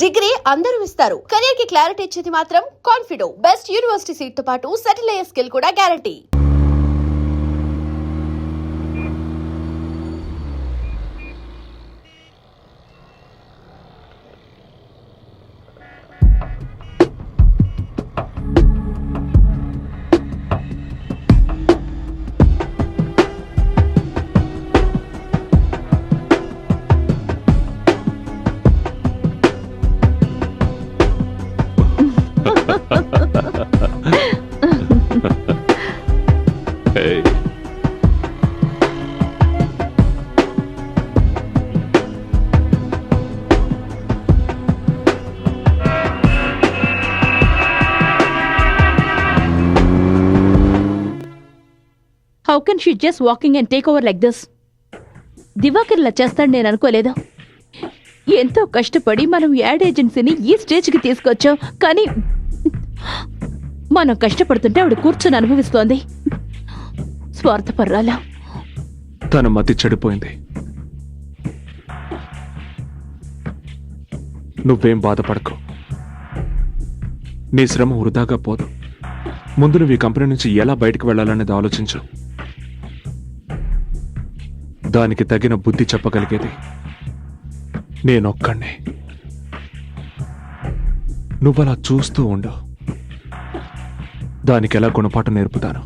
Degree అందరూ ఇస్తారు. Career కి క్లారిటీ ఇచ్చేది మాత్రం కాన్ఫిడో. బెస్ట్ యూనివర్సిటీ సీట్ తో పాటు సెటిల్ అయ్యే స్కిల్ కూడా guarantee. Hey. How can she just walking and take over like this? Diwakar ఇలా చేస్తాడు నేను అనుకోలేదు. ఎంతో కష్టపడి మనం యాడ్ ఏజెన్సీని ఈ స్టేజ్కి తీసుకొచ్చాం, కానీ మనం కష్టపడుతుంటే ఆవిడ కూర్చొని అనుభవిస్తోంది. స్వార్థపర్రాలా. తన మతి చెడిపోయింది. నువ్వేం బాధపడకు. నీ శ్రమ వృధాగా పోదు. ముందు నువ్వు ఈ కంపెనీ నుంచి ఎలా బయటకు వెళ్ళాలనేది ఆలోచించు. దానికి తగిన బుద్ధి చెప్పగలిగేది నేనొక్కడే. నువ్వలా చూస్తూ ఉండు. దానికి ఎలా గుణపాఠం నేర్పుతాను.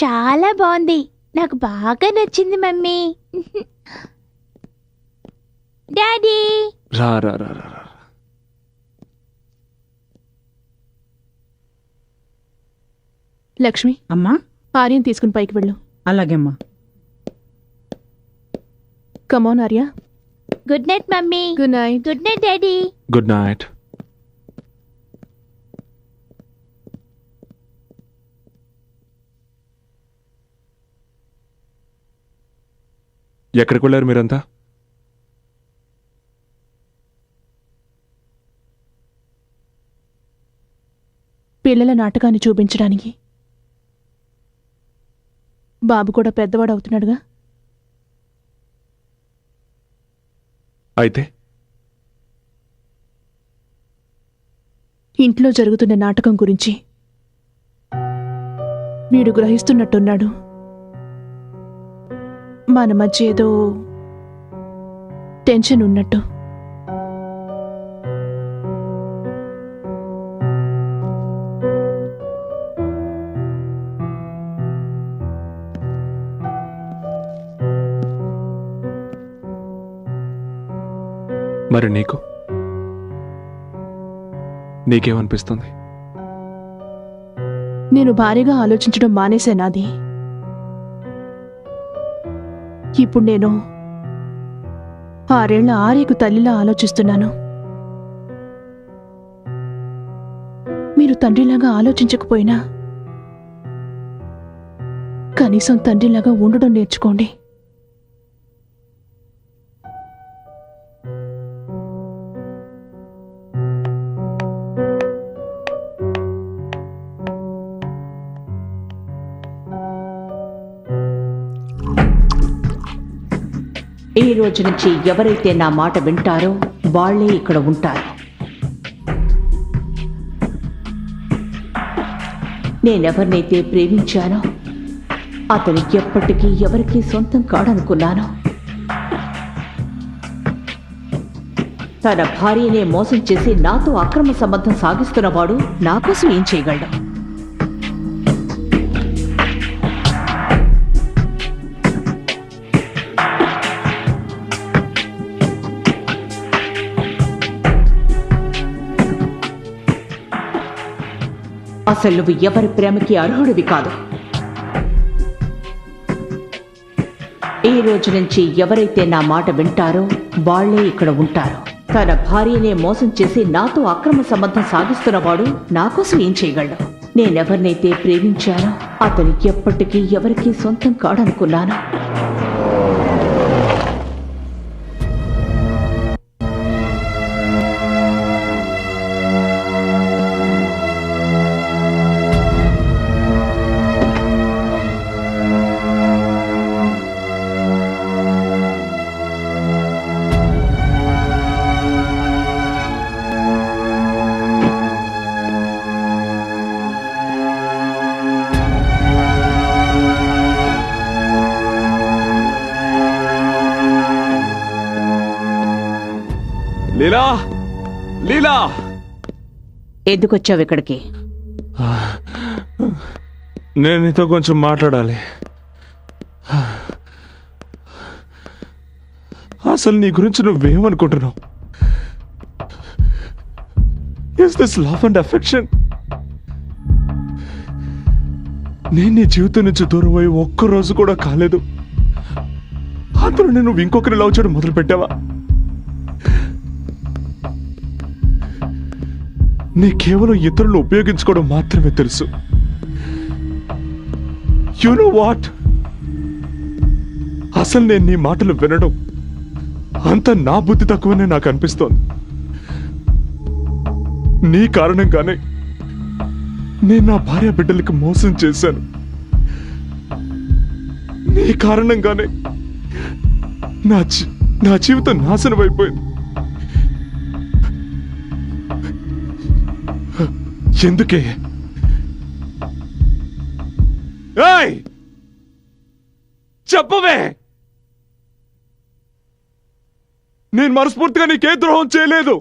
చాలా బాగుంది, నాకు బాగా నచ్చింది మమ్మీ. డాడీ రా రా రా రా రా. లక్ష్మి, అమ్మా, ఆర్యన్ తీసుకుని పైకి వెళ్ళు. అలాగేమ్మా. Come on Arya. Good night mummy. Good night. Good night daddy. Good night. ఎక్కడికి వెళ్ళారు మీరంతా? పిల్లల నాటకాన్ని చూపించడానికి. బాబు కూడా పెద్దవాడు అవుతున్నాడుగా. అయితే ఇంట్లో జరుగుతున్న నాటకం గురించి వీడు గ్రహిస్తున్నట్టున్నాడు. మన మధ్య ఏదో టెన్షన్ ఉన్నట్టు. మరి నీకేమనిపిస్తుంది? నేను భారీగా ఆలోచించడం మానేశానాది. ఇప్పుడు నేను 6 ఏళ్ల ఆర్యకు తల్లిలా ఆలోచిస్తున్నాను. మీరు తండ్రిలాగా ఆలోచించకపోయినా కనీసం తండ్రిలాగా ఉండడం నేర్చుకోండి. ఈ రోజు నుంచి ఎవరైతే నా మాట వింటారో వాళ్లే ఇక్కడ ఉంటారు. నేనెవరినైతే ప్రేమించానో అతను ఎప్పటికీ ఎవరికీ సొంతం కాడనుకున్నాను. తన భార్యనే మోసం చేసి నాతో అక్రమ సంబంధం సాగిస్తున్నవాడు నా కోసం ఏం చేయగలడు? అసలు నువ్వు ఎవరి ప్రేమకి అర్హుడివి కాదు. ఈ రోజు నుంచి ఎవరైతే నా మాట వింటారో వాళ్లే ఇక్కడ ఉంటారు. తన భార్యనే మోసం చేసి నాతో అక్రమ సంబంధం సాగిస్తున్నవాడు నా కోసం ఏం చేయగలడు? నేనెవరినైతే ప్రేమించానో అతను ఎప్పటికీ ఎవరికీ సొంతం కాడనుకున్నాను. లీలా లీలా ఎందుకు వచ్చావు ఇక్కడికి? నేను నీతో కొంచెం మాట్లాడాలి. అసలు నీ గురించి నువ్వేమనుకుంటున్నావు? Is this love and affection? నేను నీ జీవితం నుంచి దూరం అయ్యి ఒక్కరోజు కూడా కాలేదు. అందులో నేను ఇంకొకరి లవ్ చేయడం మొదలు పెట్టావా? నీ కేవలం ఇతరులు ఉపయోగించుకోవడం మాత్రమే తెలుసు. You know what? అసలు నేను నీ మాటలు వినడం అంత నా బుద్ధి తక్కువనే నాకు అనిపిస్తోంది. నీ కారణంగానే నేను నా భార్య బిడ్డలకి మోసం చేశాను. నీ కారణంగానే నా జీవితం నాశనం అయిపోయింది. ఎందుకే? ఏయ్! చెప్పవే. నేను మనస్ఫూర్తిగా నీకే ద్రోహం చేయలేదు.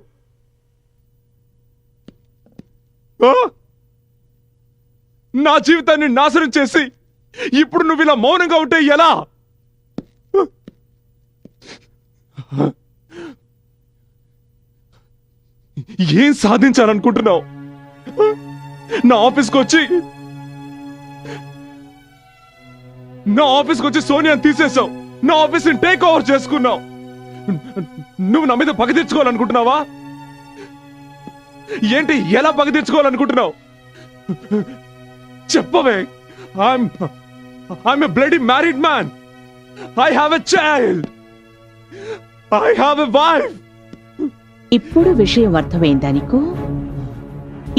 నా జీవితాన్ని నాశనం చేసి ఇప్పుడు నువ్వు ఇలా మౌనంగా ఉంటే ఎలా? ఏం సాధించాలనుకుంటున్నావు? నా ఆఫీస్కి వచ్చి సోనియాని తీసేశావు. నా ఆఫీస్ని టేక్ ఓవర్ చేసుకున్నావు. నువ్వు నా మీద పగ తీర్చుకోవాలనుకుంటున్నావా? ఏంటి, ఎలా పగ తీర్చుకోవాలనుకుంటున్నావు? చెప్పవే. I'm a bloody married man. I have a child. I have a wife. ఇప్పుడు విషయం అర్థమైందా నీకు?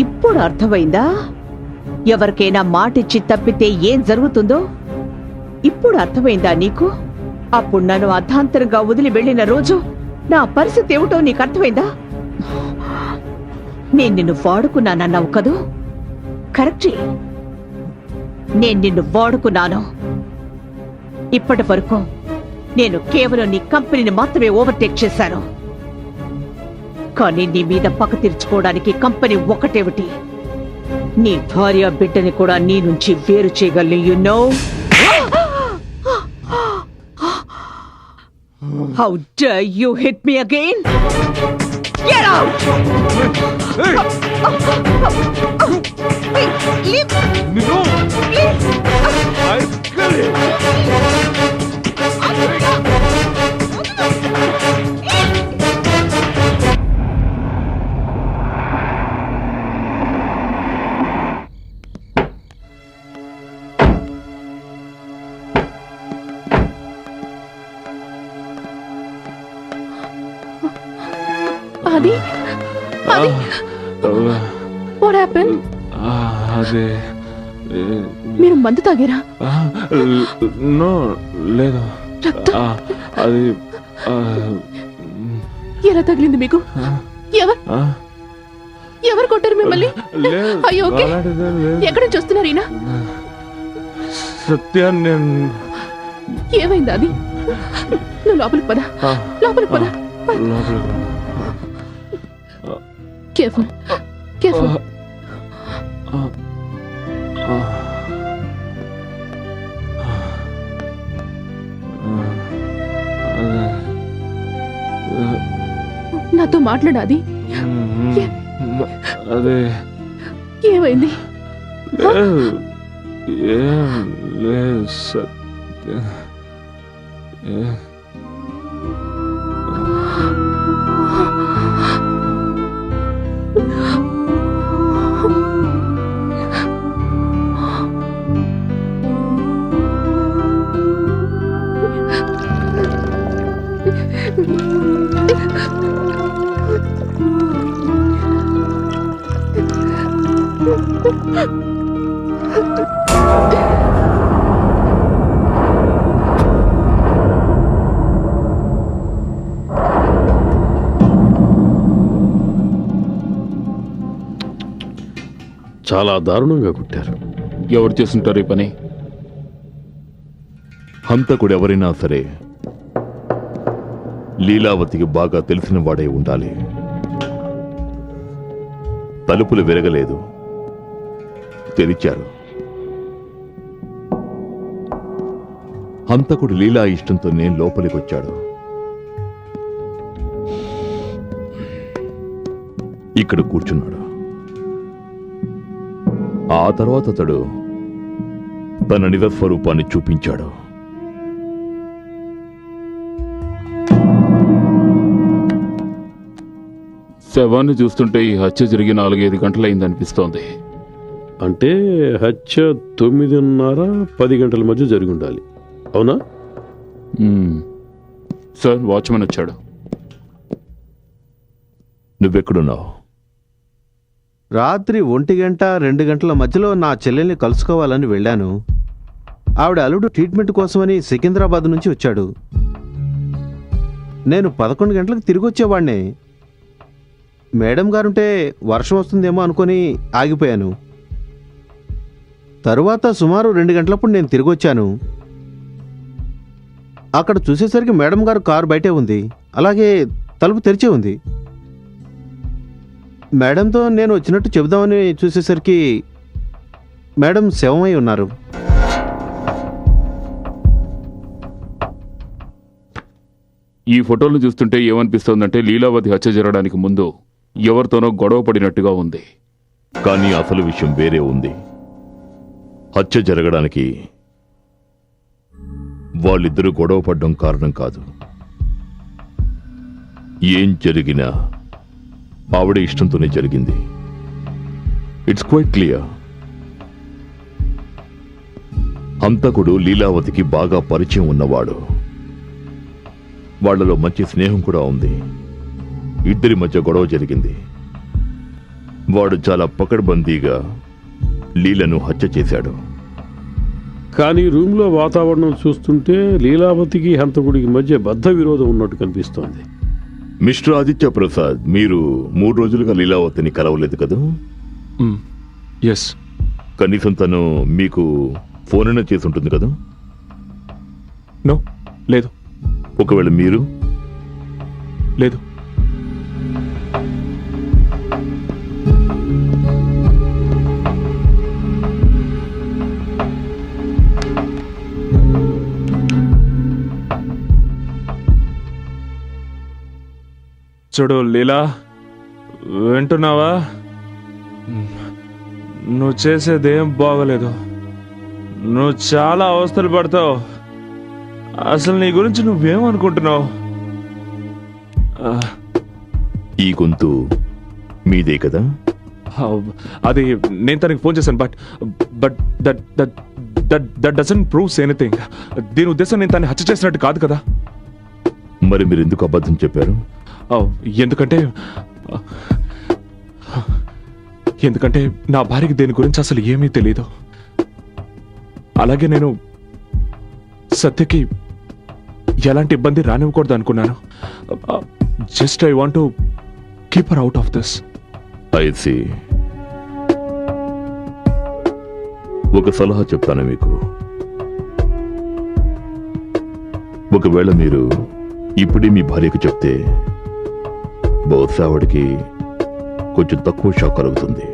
ఇప్పుడు అర్థమైందా ఎవరికైనా మాటిచ్చి తప్పితే ఏం జరుగుతుందో? ఇప్పుడు అర్థమైందా నీకు? అప్పుడు నన్ను అర్ధాంతరంగా వదిలి వెళ్ళిన రోజు నా పరిస్థితి ఏమిటో నీకు అర్థమైందా? నేను నిన్ను వాడుకున్నానన్నావు కదూ? కరెక్టే, నేను నిన్ను వాడుకున్నాను. ఇప్పటి వరకు నేను కేవలం నీ కంపెనీని మాత్రమే ఓవర్టేక్ చేశాను. కానీ నీ మీద పగ తీర్చుకోవడానికి కంపెనీ ఒకటేమిటి, నీ భార్య బిడ్డని కూడా నీ నుంచి వేరు చేయగలను. You know? How dare you hit me again? Get out! No! I'll kill you! అది వాట్ హ్యాపెన్? అదే మీరు మందు తాగారా? నో, లేదు. అది ఎలా తగిలింది మీకు? ఎవరు కొట్టారు మిమ్మల్ని? అయ్యో, ఓకే. ఎక్కడి నుంచి వస్తున్నారు ఈయన? సత్య, నేను ఏమైంది? అది నువ్వు లోపలికి పద, లోపలికి పద. Careful, careful. నాతో మాట్లాడాది. అదే ఏమైంది? ఏం లేదు సత్య. చాలా దారుణంగా కుట్టారు. ఎవరు చేస్తుంటారు ఈ పని? హంతకుడు ఎవరైనా సరే లీలావతికి బాగా తెలిసిన వాడే ఉండాలి. తలుపులు విరగలేదు, తెరిచారు. హంతకుడు లీలా ఇష్టంతోనే లోపలికొచ్చాడు. ఇక్కడ కూర్చున్నాడు. ఆ తర్వాత అతడు తన నిజస్వరూపాన్ని చూపించాడు. శవాన్ని చూస్తుంటే ఈ హత్య జరిగి 4-5 గంటలైందనిపిస్తోంది. అంటే హత్య 9:30-10 గంటల మధ్య జరిగి ఉండాలి, అవునా? సార్, వాచ్మెన్ వచ్చాడు. నువ్వెక్కడున్నావు? రాత్రి 1-2 గంటల మధ్యలో నా చెల్లెల్ని కలుసుకోవాలని వెళ్ళాను. ఆవిడ అల్లుడు ట్రీట్మెంట్ కోసమని సికింద్రాబాద్ నుంచి వచ్చాడు. నేను 11 గంటలకు తిరిగి వచ్చేవాడినే. మేడం గారుంటే వర్షం వస్తుందేమో అనుకొని ఆగిపోయాను. తరువాత సుమారు 2 గంటలప్పుడు నేను తిరిగి వచ్చాను. అక్కడ చూసేసరికి మేడం గారు కారు బయటే ఉంది, అలాగే తలుపు తెరిచే ఉంది. మేడంతో నేను వచ్చినట్టు చెబుదామని చూసేసరికి మేడం శవమై ఉన్నారు. ఈ ఫోటోలను చూస్తుంటే ఏమనిపిస్తోందంటే లీలావతి హత్య జరగడానికి ముందు ఎవరితోనో గొడవ పడినట్టుగా ఉంది. కానీ అసలు విషయం వేరే ఉంది. హత్య జరగడానికి వాళ్ళిద్దరూ గొడవ పడ్డం కారణం కాదు. ఏం జరిగినా ఆవిడ ఇష్టంతోనే జరిగింది. It's quite clear. హంతకుడు లీలావతికి బాగా పరిచయం ఉన్నవాడు. వాళ్లలో మంచి స్నేహం కూడా ఉంది. ఇద్దరి మధ్య గొడవ జరిగింది. వాడు చాలా పకడ్బందీగా లీలను హత్య చేశాడు. కానీ రూమ్లో వాతావరణం చూస్తుంటే లీలావతికి హంతకుడికి మధ్య బద్ధ విరోధం ఉన్నట్టు కనిపిస్తోంది. మిస్టర్ ఆదిత్య ప్రసాద్, మీరు 3 రోజులుగా లీలావతిని కలవలేదు కదా? ఎస్. కనీసం తను మీకు ఫోన్ అయినా చేసి ఉంటుంది కదా? నో, లేదు. ఒకవేళ మీరు? లేదు. చూడు లీలా, వింటున్నావా? నువ్వు చేసేదేం బాగలేదు. నువ్వు చాలా అవస్థలు పడతావు. అసలు నీ గురించి నువ్వేమనుకుంటున్నావు? ఈ గొంతు మీదే కదా? అది నేను తనకి ఫోన్ చేశాను. But that doesn't proves anything. దీని ఉద్దేశం నేను తను హత్య చేసినట్టు కాదు కదా. మరి మీరు ఎందుకు అబద్ధం చెప్పారు? ఎందుకంటే నా భార్యకి దేని గురించి అసలు ఏమీ తెలియదు. అలాగే నేను సత్యకి ఎలాంటి ఇబ్బంది రానివ్వకూడదు అనుకున్నాను. Just I want to keep her out of this. I see. ఒక సలహా చెప్తాను మీకు. ఒకవేళ మీరు ఇప్పుడే మీ భార్యకు చెప్తే బహుశా ఆవిడికి కొంచెం తక్కువ షాక్ కలుగుతుంది.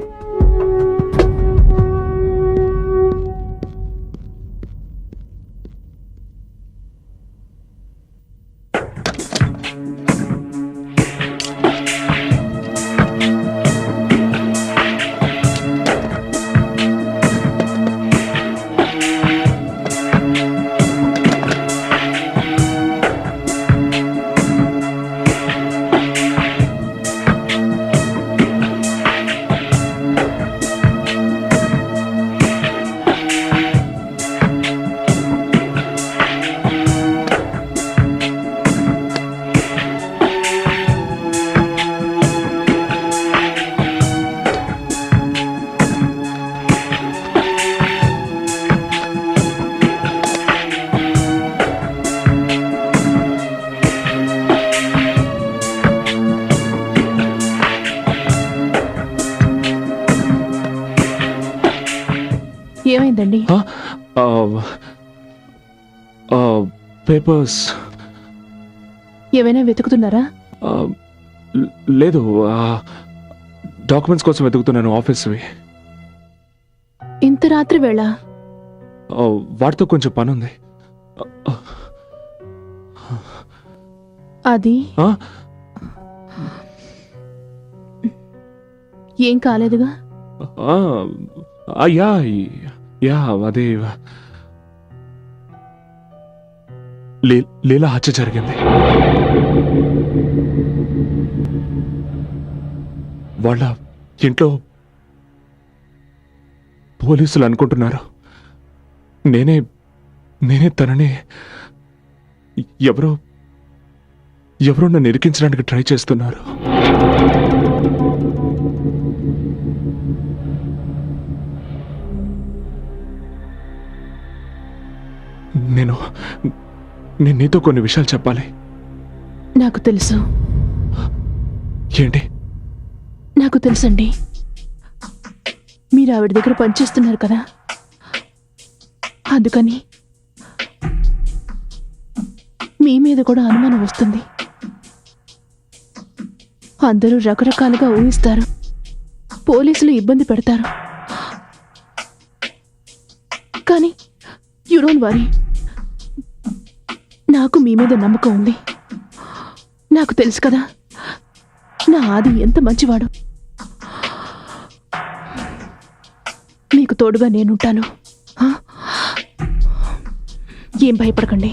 ఏమైందండి? పేపర్స్. ఏమైనా వెతుకుతున్నారా? లేదు, డాక్యుమెంట్స్ కోసం వెతుకుతున్నాను ఆఫీస్వి. ఇంత రాత్రి వేళ వాటితో కొంచెం పని ఉంది. అది ఆ? ఏం కాలేదుగా? యా అదే లీలా హత్య జరిగింది. వాళ్ళ ఇంట్లో పోలీసులు అనుకుంటున్నారు నేనే తనని ఎవరో నన్ను ఇరికించడానికి ట్రై చేస్తున్నారు. నేను నీతో కొన్ని విషయాలు చెప్పాలి. నాకు తెలుసు. ఏంటి? నాకు తెలుసండి. మీరు ఆవిడ దగ్గర పనిచేస్తున్నారు కదా, అందుకని మీ మీద కూడా అనుమానం వస్తుంది. అందరూ రకరకాలుగా ఊహిస్తారు, పోలీసులు ఇబ్బంది పెడతారు. కానీ యు డోంట్ వరీ, నాకు మీ మీద నమ్మకం ఉంది. నాకు తెలుసు కదా నా ఆది ఎంత మంచివాడు. మీకు తోడుగా నేనుంటాను. ఏం భయపడకండి.